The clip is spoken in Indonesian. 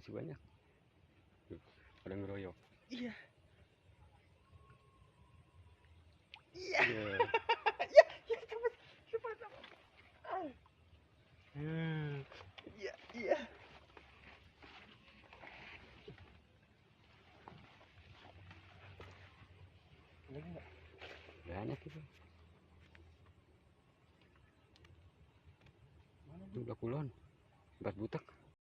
masih banyak. Tuh, pada ngeroyok. Iya. Iya. Iya, iya, cepat, cepat, cepat. Iya, iya. Lagi nggak? Banyak itu. Mana Udah kulon. 4 butek.